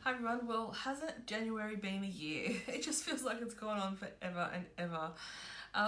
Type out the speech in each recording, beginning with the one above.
Hi everyone, well, hasn't January been a year? It just feels like it's gone on forever and ever.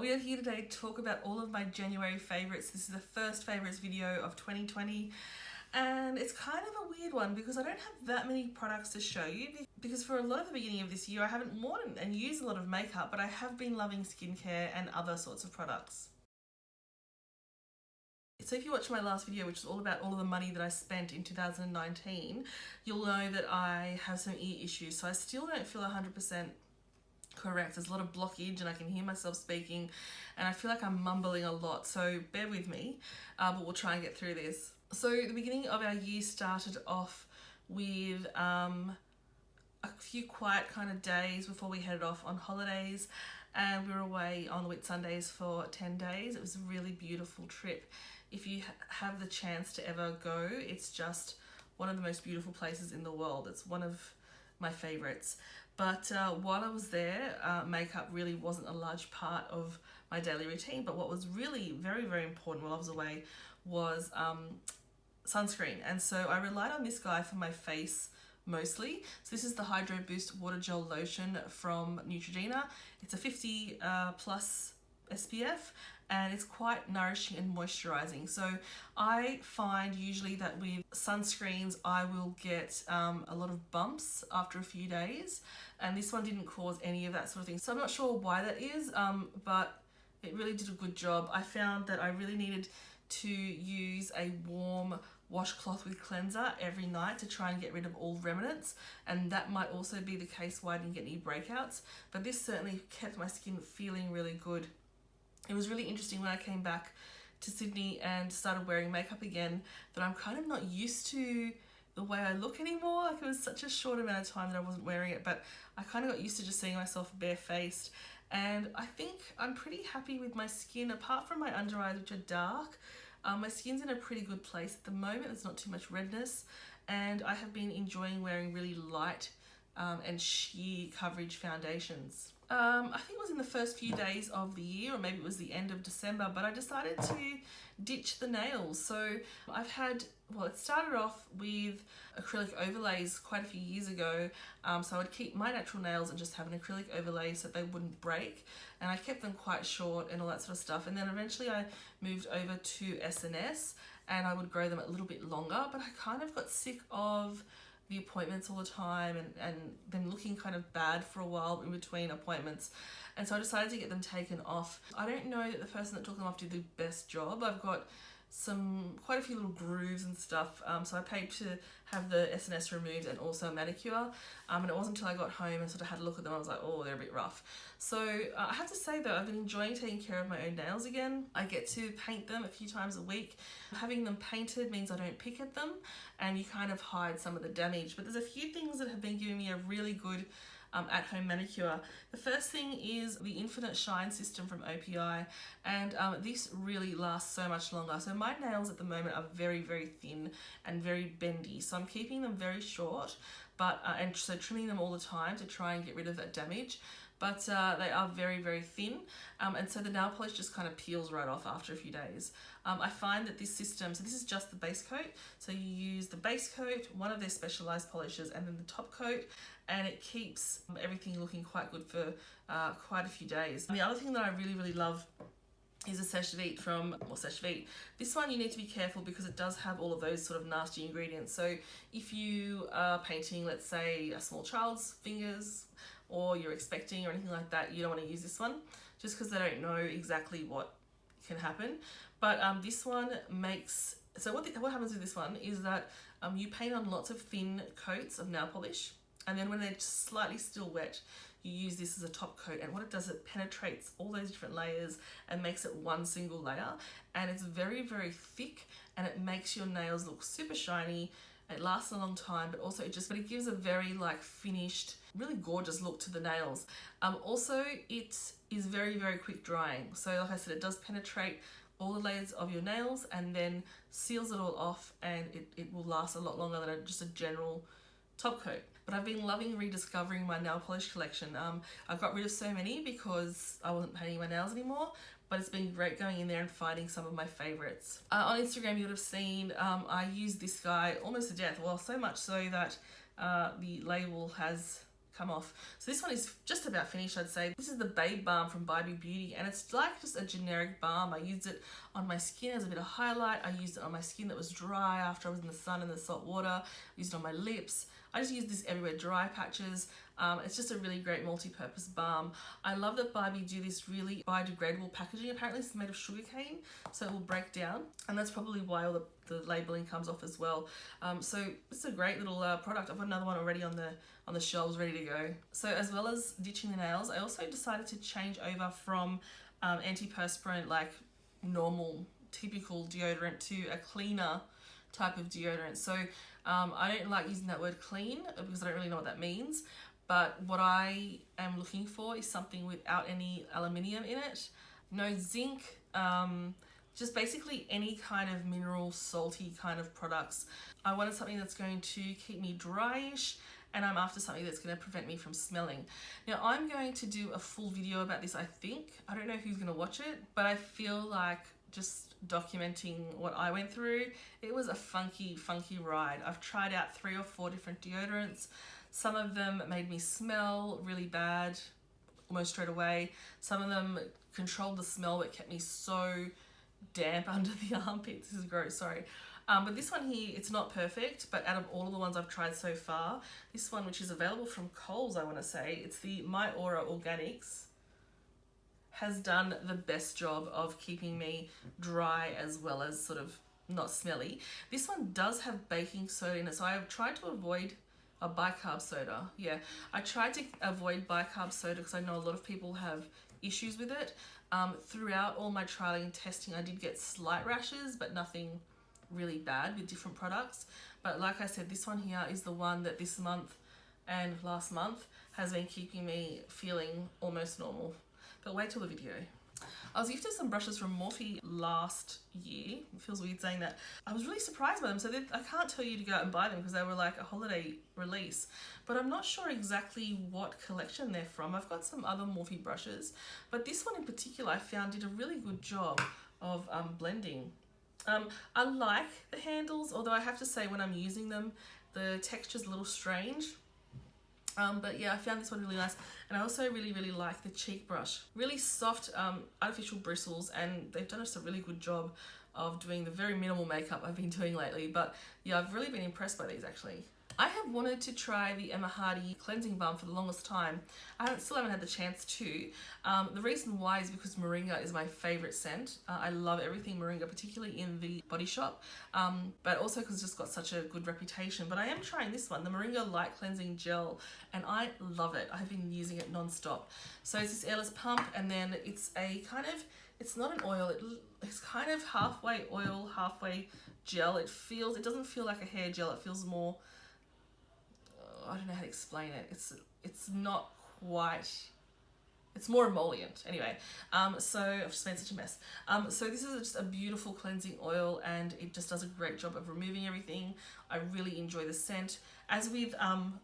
We are here today to talk about all of my January favourites. This is the first favourites video of 2020 and it's kind of a weird one because I don't have that many products to show you because for a lot of the beginning of this year I haven't worn and used a lot of makeup, but I have been loving skincare and other sorts of products. So if you watched my last video, which is all about all of the money that I spent in 2019, you'll know that I have some ear issues. So I still don't feel 100% correct. There's a lot of blockage and I can hear myself speaking and I feel like I'm mumbling a lot. So bear with me, but we'll try and get through this. So the beginning of our year started off with a few quiet kind of days before we headed off on holidays, and we were away on the Whitsundays for 10 days. It was a really beautiful trip. If you have the chance to ever go, it's just one of the most beautiful places in the world. It's one of my favorites. But while I was there, makeup really wasn't a large part of my daily routine. But what was really very, very important while I was away was sunscreen. And so I relied on this guy for my face mostly. So this is the Hydro Boost Water Gel Lotion from Neutrogena. It's a 50 plus SPF and it's quite nourishing and moisturizing. So I find usually that with sunscreens I will get a lot of bumps after a few days, and this one didn't cause any of that sort of thing. So I'm not sure why that is, but it really did a good job. I found that I really needed to use a warm washcloth with cleanser every night to try and get rid of all remnants, and that might also be the case why I didn't get any breakouts, but this certainly kept my skin feeling really good. It was really interesting when I came back to Sydney and started wearing makeup again that I'm kind of not used to the way I look anymore. Like, it was such a short amount of time that I wasn't wearing it, but I kind of got used to just seeing myself barefaced, and I think I'm pretty happy with my skin apart from my under eyes, which are dark. My skin's in a pretty good place at the moment. There's not too much redness, and I have been enjoying wearing really light and sheer coverage foundations. I think it was in the first few days of the year, or maybe it was the end of December, but I decided to ditch the nails. So I've had, well, it started off with acrylic overlays quite a few years ago. So I would keep my natural nails and just have an acrylic overlay so that they wouldn't break. And I kept them quite short and all that sort of stuff. And then eventually I moved over to S&S and I would grow them a little bit longer, but I kind of got sick of the appointments all the time and them looking kind of bad for a while in between appointments, and so I decided to get them taken off. I don't know that the person that took them off did the best job. I've got quite a few little grooves and stuff, so I paid to have the S&S removed and also a manicure, and it wasn't until I got home and sort of had a look at them I was like, oh, they're a bit rough. So I have to say though, I've been enjoying taking care of my own nails again. I get to paint them a few times a week. Having them painted means I don't pick at them and you kind of hide some of the damage, but there's a few things that have been giving me a really good at-home manicure. The first thing is the Infinite Shine system from OPI, and this really lasts so much longer. So my nails at the moment are very, very thin and very bendy, so I'm keeping them very short, but and so trimming them all the time to try and get rid of that damage. But they are very, very thin, and so the nail polish just kind of peels right off after a few days. I find that this system, so this is just the base coat, so you use the base coat, one of their specialised polishes, and then the top coat, and it keeps everything looking quite good for quite a few days. And the other thing that I really, really love is a Sèche Vite from, well, Sèche Vite. This one you need to be careful because it does have all of those sort of nasty ingredients. So if you are painting, let's say, a small child's fingers, or you're expecting or anything like that, you don't want to use this one just because they don't know exactly what can happen. But this one makes, so what happens with this one is that you paint on lots of thin coats of nail polish, and then when they're just slightly still wet, you use this as a top coat, and what it does, it penetrates all those different layers and makes it one single layer, and it's very, very thick, and it makes your nails look super shiny. It lasts a long time, but also but it gives a very like finished, really gorgeous look to the nails. Also, it is very, very quick drying. So like I said, it does penetrate all the layers of your nails and then seals it all off, and it will last a lot longer than just a general top coat. But I've been loving rediscovering my nail polish collection. I've got rid of so many because I wasn't painting my nails anymore, but it's been great going in there and finding some of my favorites. On Instagram you would have seen I use this guy almost to death, well, so much so that the label has come off. So this one is just about finished, I'd say. This is the Babe Balm from Bybee Beauty, and it's like just a generic balm. I used it on my skin as a bit of highlight. I used it on my skin that was dry after I was in the sun and the salt water. I used it on my lips. I just use this everywhere, dry patches. It's just a really great multi-purpose balm. I love that Bybee do this really biodegradable packaging. Apparently it's made of sugarcane, so it will break down, and that's probably why all the labeling comes off as well. So it's a great little product. I've got another one already on the shelves ready to go. So as well as ditching the nails, I also decided to change over from antiperspirant, like normal typical deodorant, to a cleaner type of deodorant. So I don't like using that word clean because I don't really know what that means, but what I am looking for is something without any aluminium in it, no zinc, just basically any kind of mineral salty kind of products. I wanted something that's going to keep me dryish, and I'm after something that's going to prevent me from smelling. Now I'm going to do a full video about this, I think. I don't know who's going to watch it, but I feel like just documenting what I went through. It was a funky ride. I've tried out 3 or 4 different deodorants. Some of them made me smell really bad almost straight away. Some of them controlled the smell but kept me so damp under the armpits. This is gross, sorry. But this one here, it's not perfect, but out of all of the ones I've tried so far, this one, which is available from Coles, I want to say, it's the My Aura Organics, has done the best job of keeping me dry as well as sort of not smelly. This one does have baking soda in it, so I have tried to avoid a bicarb soda. Yeah, I tried to avoid bicarb soda because I know a lot of people have issues with it. Throughout all my trialing and testing, I did get slight rashes, but nothing really bad with different products. But like I said, this one here is the one that this month and last month has been keeping me feeling almost normal. But wait till the video. I was gifted some brushes from Morphe last year. It feels weird saying that. I was really surprised by them. So I can't tell you to go out and buy them because they were like a holiday release. But I'm not sure exactly what collection they're from. I've got some other Morphe brushes. But this one in particular I found did a really good job of blending. I like the handles, although I have to say when I'm using them, the texture's a little strange. But yeah, I found this one really nice. And I also really like the cheek brush. Really soft artificial bristles, and they've done us a really good job of doing the very minimal makeup I've been doing lately. But yeah, I've really been impressed by these actually. I have wanted to try the Emma Hardy cleansing balm for the longest time. I still haven't had the chance to. The reason why is because Moringa is my favourite scent. I love everything Moringa, particularly in the Body Shop, but also because it's just got such a good reputation. But I am trying this one, the Moringa Light Cleansing Gel, and I love it. I've been using it non-stop. So it's this airless pump, and then it's a kind of, it's not an oil, it's kind of halfway oil, halfway gel. It doesn't feel like a hair gel, it feels more, I don't know how to explain it. It's not quite, it's more emollient. Anyway, so I've just made such a mess. So this is just a beautiful cleansing oil, and it just does a great job of removing everything. I really enjoy the scent. As with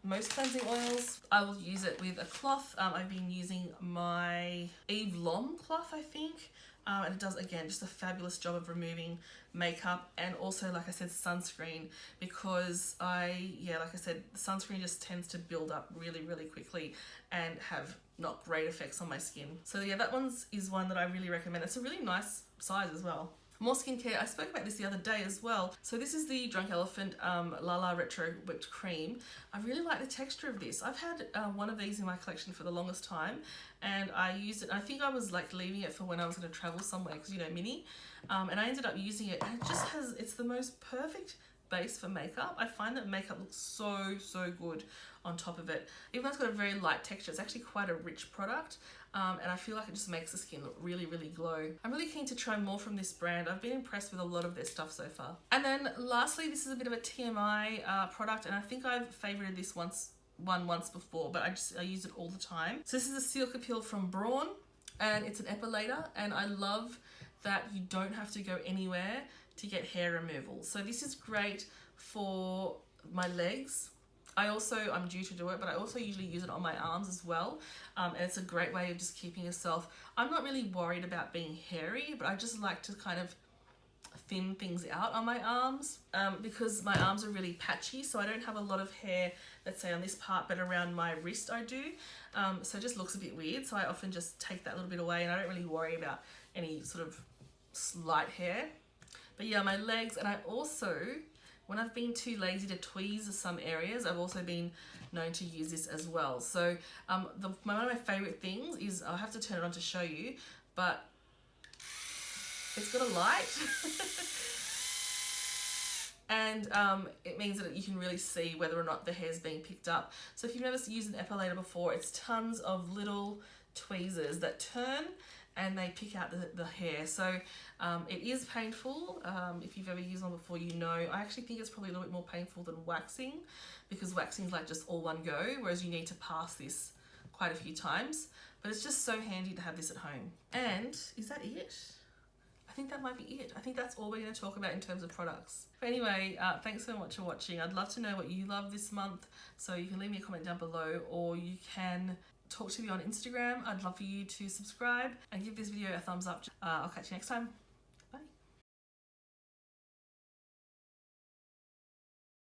most cleansing oils, I will use it with a cloth. I've been using my Eve Lom cloth, I think. And it does, again, just a fabulous job of removing makeup, and also, like I said, sunscreen, because like I said, the sunscreen just tends to build up really quickly and have not great effects on my skin. So yeah, that is one that I really recommend. It's a really nice size as well. More skincare, I spoke about this the other day as well. So this is the Drunk Elephant Lala Retro Whipped Cream. I really like the texture of this. I've had one of these in my collection for the longest time, and I used it. I think I was like leaving it for when I was going to travel somewhere because, you know, mini. And I ended up using it, and it just it's the most perfect base for makeup. I find that makeup looks so good on top of it. Even though it's got a very light texture, it's actually quite a rich product. And I feel like it just makes the skin look really glow. I'm really keen to try more from this brand. I've been impressed with a lot of their stuff so far. And then lastly, this is a bit of a TMI product, and I think I've favorited this once before, but I use it all the time. So this is a Silk Appeal from Braun, and it's an epilator, and I love that you don't have to go anywhere to get hair removal. So this is great for my legs. I'm due to do it, but I also usually use it on my arms as well. And it's a great way of just keeping yourself, I'm not really worried about being hairy, but I just like to kind of thin things out on my arms because my arms are really patchy, so I don't have a lot of hair, let's say on this part, but around my wrist I do. So it just looks a bit weird, so I often just take that little bit away, and I don't really worry about any sort of slight hair. But yeah, my legs, and I also, when I've been too lazy to tweeze some areas, I've also been known to use this as well. So one of my favorite things is, I'll have to turn it on to show you, but it's got a light and it means that you can really see whether or not the hair's being picked up. So if you've never used an epilator before, it's tons of little tweezers that turn and they pick out the hair. So it is painful. If you've ever used one before, you know. I actually think it's probably a little bit more painful than waxing, because waxing is like just all one go, whereas you need to pass this quite a few times. But it's just so handy to have this at home. And is that it? I think that might be it. I think that's all we're going to talk about in terms of products. But anyway, thanks so much for watching. I'd love to know what you love this month, so you can leave me a comment down below, or you can talk to me on Instagram. I'd love for you to subscribe and give this video a thumbs up. I'll catch you next time.